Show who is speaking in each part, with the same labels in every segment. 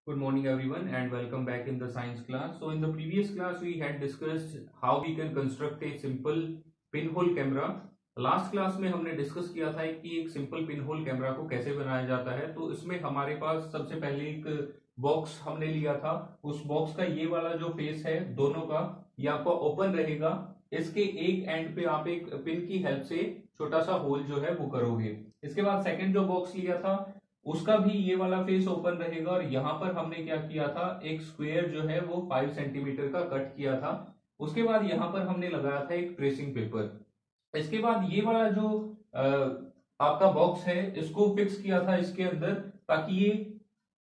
Speaker 1: Good morning everyone and welcome back in the science class. So in the previous class we had discussed how we can construct a simple pinhole camera. Last class में हमने discuss किया था कि एक simple pinhole camera को कैसे बनाया जाता है। तो इसमें हमारे पास सबसे पहले एक बॉक्स हमने लिया था। उस बॉक्स का ये वाला जो फेस है दोनों का ये आपका ओपन रहेगा। इसके एक एंड पे आप एक पिन की हेल्प से छोटा सा होल जो है वो करोगे। इसके बाद सेकंड जो बॉक्स लिया था उसका भी ये वाला फेस ओपन रहेगा और यहाँ पर हमने क्या किया था, एक स्क्वायर जो है वो 5 सेंटीमीटर का कट किया था। उसके बाद यहाँ पर हमने लगाया था एक ट्रेसिंग पेपर। इसके बाद ये वाला जो आपका बॉक्स है इसको फिक्स किया था इसके अंदर, ताकि ये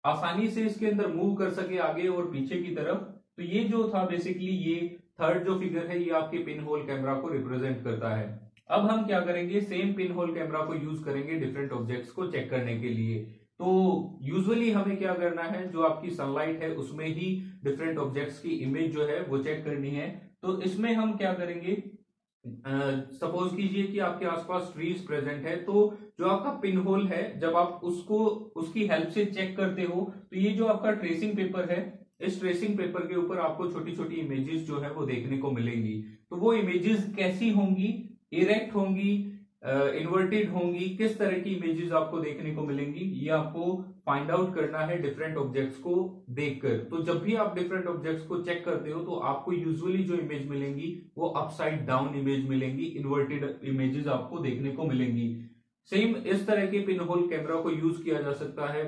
Speaker 1: आसानी से इसके अंदर मूव कर सके आगे और पीछे की तरफ। तो ये जो था बेसिकली ये थर्ड जो फिगर है ये आपके पिन होल कैमरा को रिप्रेजेंट करता है। अब हम क्या करेंगे, सेम पिन होल कैमरा को यूज करेंगे डिफरेंट ऑब्जेक्ट्स को चेक करने के लिए। तो यूजुअली हमें क्या करना है, जो आपकी सनलाइट है उसमें ही डिफरेंट ऑब्जेक्ट्स की इमेज जो है वो चेक करनी है। तो इसमें हम क्या करेंगे, सपोज कीजिए कि आपके आसपास ट्रीज प्रेजेंट है, तो जो आपका पिन होल है जब आप उसको उसकी हेल्प से चेक करते हो तो ये जो आपका ट्रेसिंग पेपर है, इस ट्रेसिंग पेपर के ऊपर आपको छोटी छोटी इमेजेस जो है वो देखने को मिलेंगी। तो वो इमेजेस कैसी होंगी, इरेक्ट होंगी, इन्वर्टेड होंगी, किस तरह की इमेजेस आपको देखने को मिलेंगी ये आपको फाइंड आउट करना है डिफरेंट ऑब्जेक्ट्स को देखकर। तो जब भी आप डिफरेंट ऑब्जेक्ट्स को चेक करते हो तो आपको यूजुअली जो इमेज मिलेंगी वो अपसाइड डाउन इमेज मिलेंगी, इन्वर्टेड इमेजेस आपको देखने को मिलेंगी। सेम इस तरह के पिन होल कैमरा को यूज किया जा सकता है।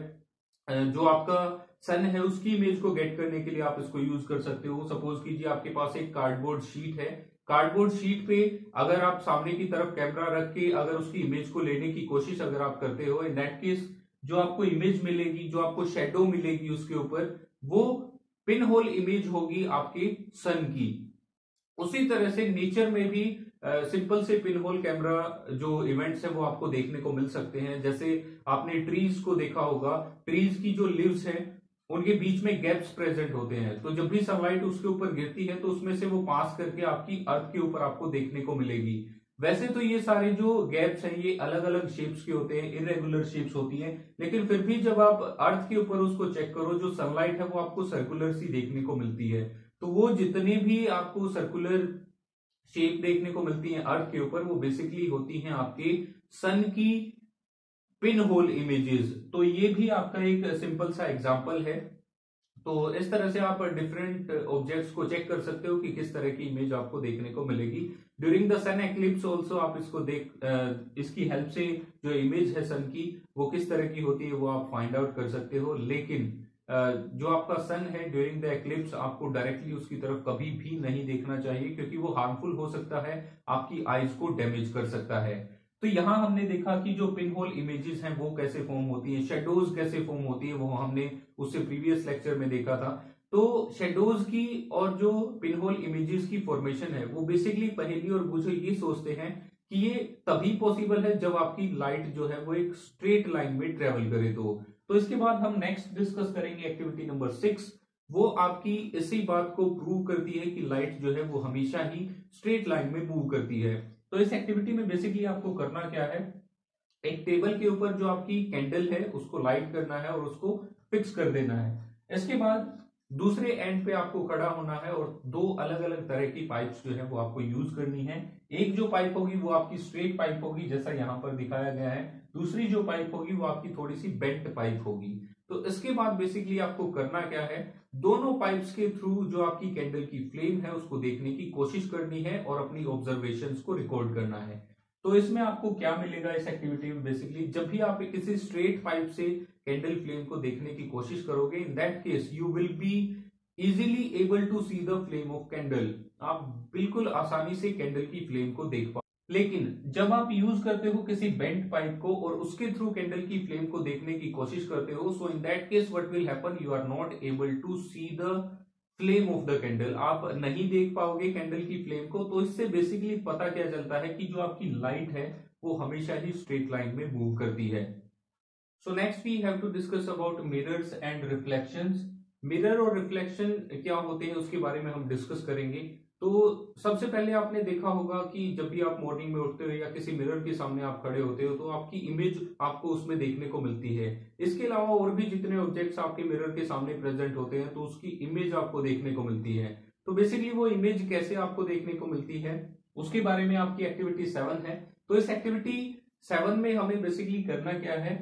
Speaker 1: जो आपका सन है उसकी इमेज को गेट करने के लिए आप इसको यूज कर सकते हो। सपोज कीजिए आपके पास एक कार्डबोर्ड शीट है, कार्डबोर्ड शीट पे अगर आप सामने की तरफ कैमरा रख के अगर उसकी इमेज को लेने की कोशिश अगर आप करते हो, इन दैट केस जो आपको इमेज मिलेगी, जो आपको शेडो मिलेगी उसके ऊपर, वो पिन होल इमेज होगी आपके सन की। उसी तरह से नेचर में भी सिंपल से पिन होल कैमरा जो इवेंट्स है वो आपको देखने को मिल सकते हैं। जैसे आपने ट्रीज को देखा होगा, ट्रीज की जो लीव्स हैं उनके बीच में गैप्स प्रेजेंट होते हैं। तो जब भी सनलाइट उसके ऊपर गिरती है तो उसमें से वो पास करके आपकी अर्थ के ऊपर आपको देखने को मिलेगी। वैसे तो ये सारे जो गैप्स हैं ये अलग अलग शेप्स के होते हैं, इरेगुलर शेप्स होती हैं, लेकिन फिर भी जब आप अर्थ के ऊपर उसको चेक करो, जो सनलाइट है वो आपको सर्कुलर सी देखने को मिलती है। तो वो जितने भी आपको सर्कुलर शेप देखने को मिलती है अर्थ के ऊपर, वो बेसिकली होती हैं आपके सन की पिन होल इमेजेस। तो ये भी आपका एक सिंपल सा एग्जांपल है। तो इस तरह से आप डिफरेंट ऑब्जेक्ट्स को चेक कर सकते हो कि किस तरह की इमेज आपको देखने को मिलेगी during the sun eclipse. Also आप इसको इसकी हेल्प से जो इमेज है सन की वो किस तरह की होती है वो आप फाइंड आउट कर सकते हो। लेकिन जो आपका सन है ड्यूरिंग द एक्लिप्स आपको डायरेक्टली उसकी तरफ कभी भी नहीं देखना चाहिए, क्योंकि वो हार्मफुल हो सकता है, आपकी आईज को डैमेज कर सकता है। तो यहां हमने देखा कि जो पिन होल इमेजेस हैं वो कैसे फॉर्म होती हैं, शेडोज कैसे फॉर्म होती है, वो हमने उससे प्रीवियस लेक्चर में देखा था। तो शेडोज की और जो पिन होल इमेजेस की फॉर्मेशन है वो बेसिकली पहेली और बूझे ये सोचते हैं कि ये तभी पॉसिबल है जब आपकी लाइट जो है वो एक स्ट्रेट लाइन में ट्रेवल करे। तो इसके बाद हम नेक्स्ट डिस्कस करेंगे एक्टिविटी नंबर 6। वो आपकी इसी बात को प्रूव करती है कि लाइट जो है वो हमेशा ही स्ट्रेट लाइन में मूव करती है। तो इस एक्टिविटी में बेसिकली आपको करना क्या है, एक टेबल के ऊपर जो आपकी कैंडल है उसको लाइट करना है और उसको फिक्स कर देना है। इसके बाद दूसरे एंड पे आपको खड़ा होना है और दो अलग अलग तरह की पाइप्स जो है वो आपको यूज करनी है। एक जो पाइप होगी वो आपकी स्ट्रेट पाइप होगी जैसा यहां पर दिखाया गया है, दूसरी जो पाइप होगी वो आपकी थोड़ी सी बेंट पाइप होगी। तो इसके बाद बेसिकली आपको करना क्या है, दोनों पाइप्स के थ्रू जो आपकी कैंडल की फ्लेम है उसको देखने की कोशिश करनी है और अपनी ऑब्जर्वेशंस को रिकॉर्ड करना है। तो इसमें आपको क्या मिलेगा इस एक्टिविटी में, बेसिकली जब भी आप किसी स्ट्रेट पाइप से कैंडल फ्लेम को देखने की कोशिश करोगे, in that case you will be easily able to see the flame of candle. आप बिल्कुल आसानी से कैंडल की फ्लेम को देख पाओ। लेकिन जब आप यूज करते हो किसी बेंट पाइप को और उसके थ्रू कैंडल की फ्लेम को देखने की कोशिश करते हो, so in that case what will happen, you are not able to see the flame of the candle. आप नहीं देख पाओगे कैंडल की फ्लेम को। तो इससे बेसिकली पता क्या चलता है कि जो आपकी लाइट है वो हमेशा ही स्ट्रेट लाइन में मूव करती है। So next we have to discuss about mirrors and reflections. Mirror और रिफ्लेक्शन क्या होते हैं उसके बारे में हम डिस्कस करेंगे। तो सबसे पहले आपने देखा होगा कि जब भी आप मॉर्निंग में उठते हो या किसी मिरर के सामने आप खड़े होते हो तो आपकी इमेज आपको उसमें देखने को मिलती है। इसके अलावा और भी जितने ऑब्जेक्ट्स आपके मिरर के सामने प्रेजेंट होते हैं तो उसकी इमेज आपको देखने को मिलती है। तो बेसिकली वो इमेज कैसे आपको देखने को मिलती है उसके बारे में आपकी एक्टिविटी 7 है। तो इस एक्टिविटी 7 में हमें बेसिकली करना क्या है,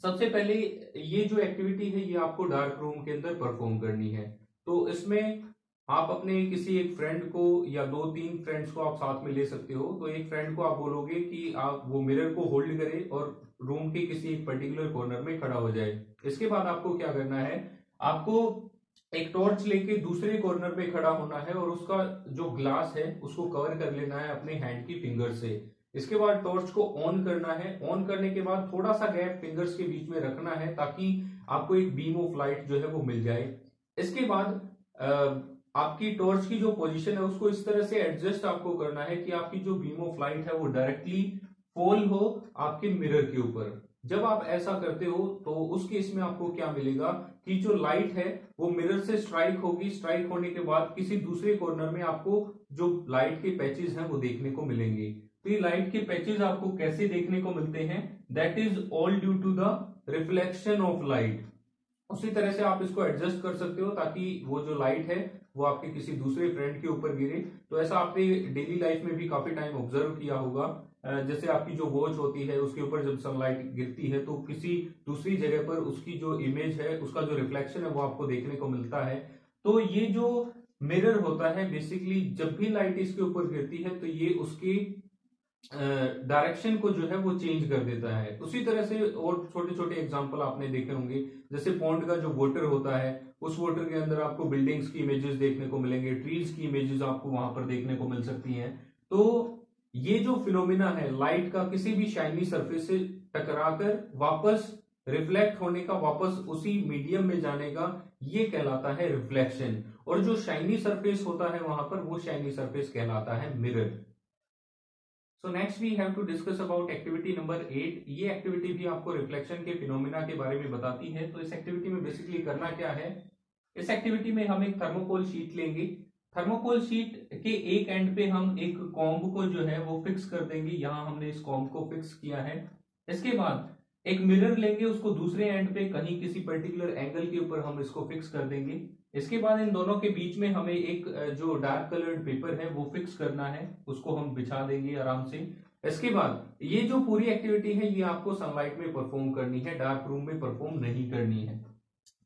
Speaker 1: सबसे पहले ये जो एक्टिविटी है ये आपको डार्क रूम के अंदर परफॉर्म करनी है। तो इसमें आप अपने किसी एक फ्रेंड को या 2-3 फ्रेंड्स को आप साथ में ले सकते हो। तो एक फ्रेंड को आप बोलोगे कि आप वो मिरर को होल्ड करे और रूम के किसी एक पर्टिकुलर कॉर्नर में खड़ा हो जाए। इसके बाद आपको क्या करना है, आपको एक टॉर्च लेके दूसरे कॉर्नर में खड़ा होना है और उसका जो ग्लास है उसको कवर कर लेना है अपने हैंड की फिंगर से। इसके बाद टॉर्च को ऑन करना है। ऑन करने के बाद थोड़ा सा गैप फिंगर्स के बीच में रखना है ताकि आपको एक बीम ऑफ लाइट जो है वो मिल जाए। इसके बाद आपकी टॉर्च की जो पोजीशन है उसको इस तरह से एडजस्ट आपको करना है कि आपकी जो बीम ऑफ लाइट है वो डायरेक्टली फॉल हो आपके मिरर के ऊपर। जब आप ऐसा करते हो तो उस केस में आपको क्या मिलेगा कि जो लाइट है वो मिरर से स्ट्राइक होगी। स्ट्राइक होने के बाद किसी दूसरे कॉर्नर में आपको जो लाइट के पैचेस हैं वो देखने को मिलेंगे। तो ये लाइट के पैचेस आपको कैसे देखने को मिलते हैं, that is all due to the reflection of light. उसी तरह से आप इसको एडजस्ट कर सकते हो ताकि वो जो लाइट है वो आपके किसी दूसरे फ्रेंड के ऊपर गिरे। तो ऐसा आपने डेली लाइफ में भी काफी टाइम ऑब्जर्व किया होगा। जैसे आपकी जो वॉच होती है उसके ऊपर जब सनलाइट गिरती है तो किसी दूसरी जगह पर उसकी जो इमेज है उसका जो रिफ्लेक्शन है वो आपको देखने को मिलता है। तो ये जो मिरर होता है बेसिकली जब भी लाइट इसके ऊपर गिरती है तो ये उसकी डायरेक्शन को जो है वो चेंज कर देता है। उसी तरह से और छोटे छोटे एग्जांपल आपने देखे होंगे, जैसे पॉन्ड का जो वाटर होता है उस वाटर के अंदर आपको बिल्डिंग्स की इमेजेस देखने को मिलेंगे, ट्रीज की इमेजेस आपको वहां पर देखने को मिल सकती हैं। तो ये जो फिनोमिना है लाइट का किसी भी शाइनी सरफेस से टकराकर वापस रिफ्लेक्ट होने का, वापस उसी मीडियम में जाने का, ये कहलाता है रिफ्लेक्शन। और जो शाइनी सरफेस होता है वहां पर वो शाइनी सरफेस कहलाता है mirror. So next we have to discuss about activity number 8। ये एक्टिविटी भी आपको रिफ्लेक्शन के फिनोमिना के बारे में बताती है। तो इस एक्टिविटी में बेसिकली करना क्या है, इस एक्टिविटी में हम एक थर्मोकोल शीट लेंगे। थर्मोकोल शीट के एक एंड पे हम एक कॉम्ब को जो है वो फिक्स कर देंगे। यहां हमने इस कॉम्ब को फिक्स किया है। इसके बाद एक मिरर लेंगे, उसको दूसरे एंड पे कहीं किसी पर्टिकुलर एंगल के ऊपर हम इसको फिक्स कर देंगे। इसके बाद इन दोनों के बीच में हमें एक जो डार्क कलर्ड पेपर है वो फिक्स करना है, उसको हम बिछा देंगे आराम से। इसके बाद ये जो पूरी एक्टिविटी है ये आपको सनलाइट में परफॉर्म करनी है, डार्क रूम में परफॉर्म नहीं करनी है।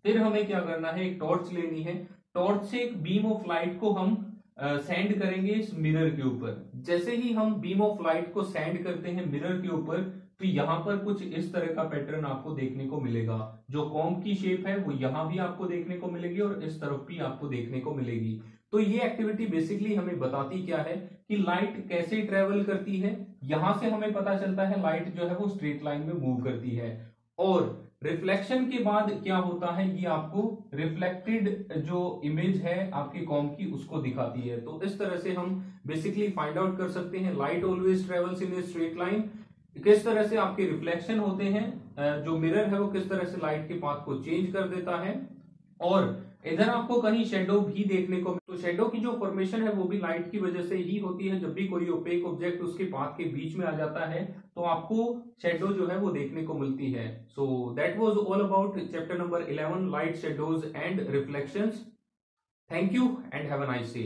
Speaker 1: फिर हमें क्या करना है, एक टॉर्च लेनी है। टॉर्च से एक बीम ऑफ लाइट को हम सेंड करेंगे इस मिरर के ऊपर। जैसे ही हम बीम ऑफ लाइट को सेंड करते हैं मिरर के ऊपर तो यहां पर कुछ इस तरह का पैटर्न आपको देखने को मिलेगा। जो कॉम्ब की शेप है वो यहां भी आपको देखने को मिलेगी और इस तरफ भी आपको देखने को मिलेगी। तो ये एक्टिविटी बेसिकली हमें बताती क्या है कि लाइट कैसे ट्रेवल करती है। यहां से हमें पता चलता है लाइट जो है वो स्ट्रेट लाइन में मूव करती है। और रिफ्लेक्शन के बाद क्या होता है, ये आपको रिफ्लेक्टेड जो इमेज है आपकी कॉम्ब की उसको दिखाती है। तो इस तरह से हम बेसिकली फाइंड आउट कर सकते हैं light always travels in a straight line. किस तरह से आपके रिफ्लेक्शन होते हैं, जो मिरर है वो किस तरह से लाइट के पाथ को चेंज कर देता है। और इधर आपको कहीं शेडो भी देखने को, तो शेडो की जो फॉर्मेशन है वो भी लाइट की वजह से ही होती है। जब भी कोई ओपेक ऑब्जेक्ट उसके पाथ के बीच में आ जाता है तो आपको शेडो जो है वो देखने को मिलती है। So that was all about chapter number 11, light, shadows and reflections. Thank you and have a nice day.